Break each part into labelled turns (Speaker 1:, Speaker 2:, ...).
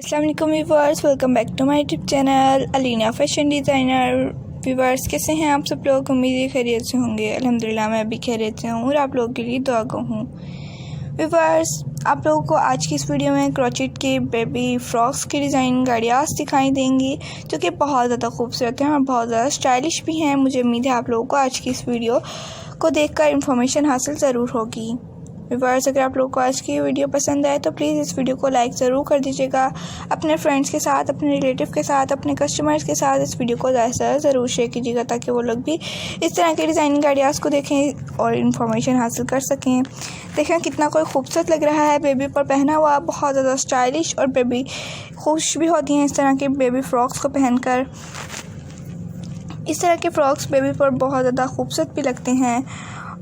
Speaker 1: अस्सलाम वालेकुम viewers, welcome back to my YouTube channel Alina fashion designer. Viewers कैसे हैं आप सब लोग? उम्मीद है खैरियत से होंगे। अल्हम्दुलिल्लाह मैं भी खैरियत से हूँ और आप लोगों के लिए दुआ गो हूँ। व्यूवर्स, आप लोगों को आज की इस वीडियो में क्रोचेट के बेबी फ्रॉक्स की डिज़ाइन गाड़ियास दिखाई देंगी जो कि बहुत ज़्यादा खूबसूरत हैं और बहुत ज़्यादा स्टाइलिश भी हैं। मुझे उम्मीद है आप लोगों को आज की इस वीडियो को देखकर इन्फॉर्मेशन हासिल ज़रूर होगी। व्यूवर्स, अगर आप लोगों को आज की वीडियो पसंद आए तो प्लीज़ इस वीडियो को लाइक ज़रूर कर दीजिएगा। अपने फ्रेंड्स के साथ, अपने रिलेटिव के साथ, अपने कस्टमर्स के साथ इस वीडियो को ज़्यादा से ज़्यादा ज़रूर शेयर कीजिएगा ताकि वो लोग भी इस तरह के डिज़ाइनिंग आइडियाज़ को देखें और इन्फॉर्मेशन हासिल कर सकें। देखें कितना कोई खूबसूरत लग रहा है बेबी पर पहना हुआ, बहुत ज़्यादा स्टाइलिश, और बेबी खुश भी होती हैं इस तरह के बेबी फ्रॉक्स को पहनकर। इस तरह के फ्रॉक्स बेबी पर बहुत ज़्यादा खूबसूरत भी लगते हैं।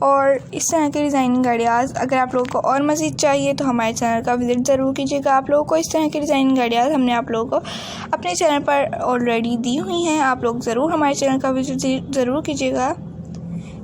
Speaker 1: और इस तरह के डिज़ाइनिंग आइडियाज़ अगर आप लोगों को और मज़ीद चाहिए तो हमारे चैनल का विज़िट ज़रूर कीजिएगा। आप लोगों को इस तरह के डिज़ाइनिंग आइडियाज़ हमने आप लोगों को अपने चैनल पर ऑलरेडी दी हुई हैं। आप लोग ज़रूर हमारे चैनल का विज़िट ज़रूर कीजिएगा।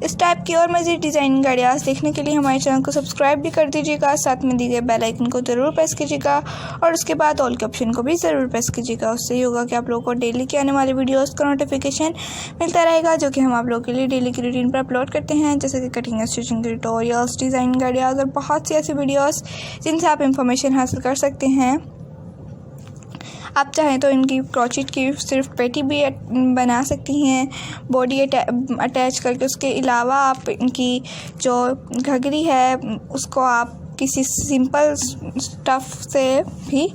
Speaker 1: इस टाइप की और मज़ीद डिज़ाइनिंग आइडियाज़ देखने के लिए हमारे चैनल को सब्सक्राइब भी कर दीजिएगा। साथ में दी गए बेल आइकन को ज़रूर प्रेस कीजिएगा और उसके बाद ऑल के ऑप्शन को भी ज़रूर प्रेस कीजिएगा। उससे ये होगा कि आप लोगों को डेली के आने वाले वीडियोस का नोटिफिकेशन मिलता रहेगा जो कि हम आप लोगों के लिए डेली की रूटीन पर अपलोड करते हैं, जैसे कि कटिंग एंड स्टिचिंग के ट्यूटोरियल्स, डिज़ाइनिंग आइडियाज़ और बहुत सी ऐसी वीडियोज़ जिनसे आप इंफॉर्मेशन हासिल कर सकते हैं। आप चाहें तो इनकी क्रोचेट की सिर्फ पेटी भी बना सकती हैं, बॉडी अटैच करके। उसके अलावा आप इनकी जो घघरी है उसको आप किसी सिंपल स्टफ़ से भी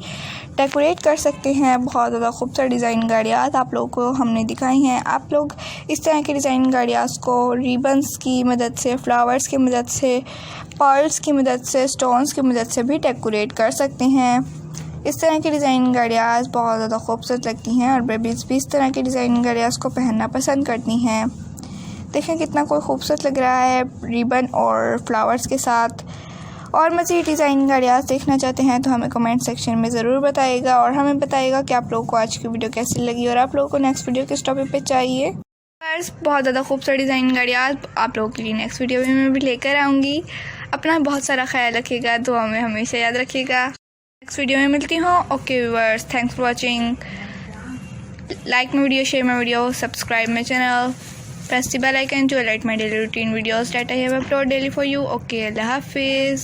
Speaker 1: डेकोरेट कर सकते हैं। बहुत ज़्यादा खूबसूरत डिज़ाइन गाड़ियाँ आप लोगों को हमने दिखाई हैं। आप लोग इस तरह के डिज़ाइन गाड़ियाँ को रिबन्स की मदद से, फ्लावर्स की मदद से, पर्ल्स की मदद से, स्टोन्स की मदद से भी डेकोरेट कर सकते हैं। इस तरह की डिज़ाइन गाड़ियाँ बहुत ज़्यादा खूबसूरत लगती हैं और बेबीज़ भी इस तरह की डिज़ाइन गाड़ियाँ को पहनना पसंद करती हैं। देखें कितना कोई खूबसूरत लग रहा है रिबन और फ्लावर्स के साथ। और मज़ीद डिज़ाइन गाड़ियाँ देखना चाहते हैं तो हमें कमेंट सेक्शन में ज़रूर बताइएगा और हमें बताइएगा कि आप लोगों को आज की वीडियो कैसी लगी और आप लोगों को नेक्स्ट वीडियो किस टॉपिक पे चाहिए। बहुत ज़्यादा खूबसूरत डिज़ाइन गाड़ियाँ आप लोगों के लिए नेक्स्ट वीडियो में मैं भी लेकर आऊँगी। अपना बहुत सारा ख्याल रखिएगा, दुआ में हमेशा याद रखिएगा। नेक्स्ट वीडियो में मिलती हूँ। Okay viewers, thanks for watching. Like my video, share my video, subscribe my channel, press the bell icon to alert my daily routine videos that I have uploaded daily for you. Okay, Allah Hafiz.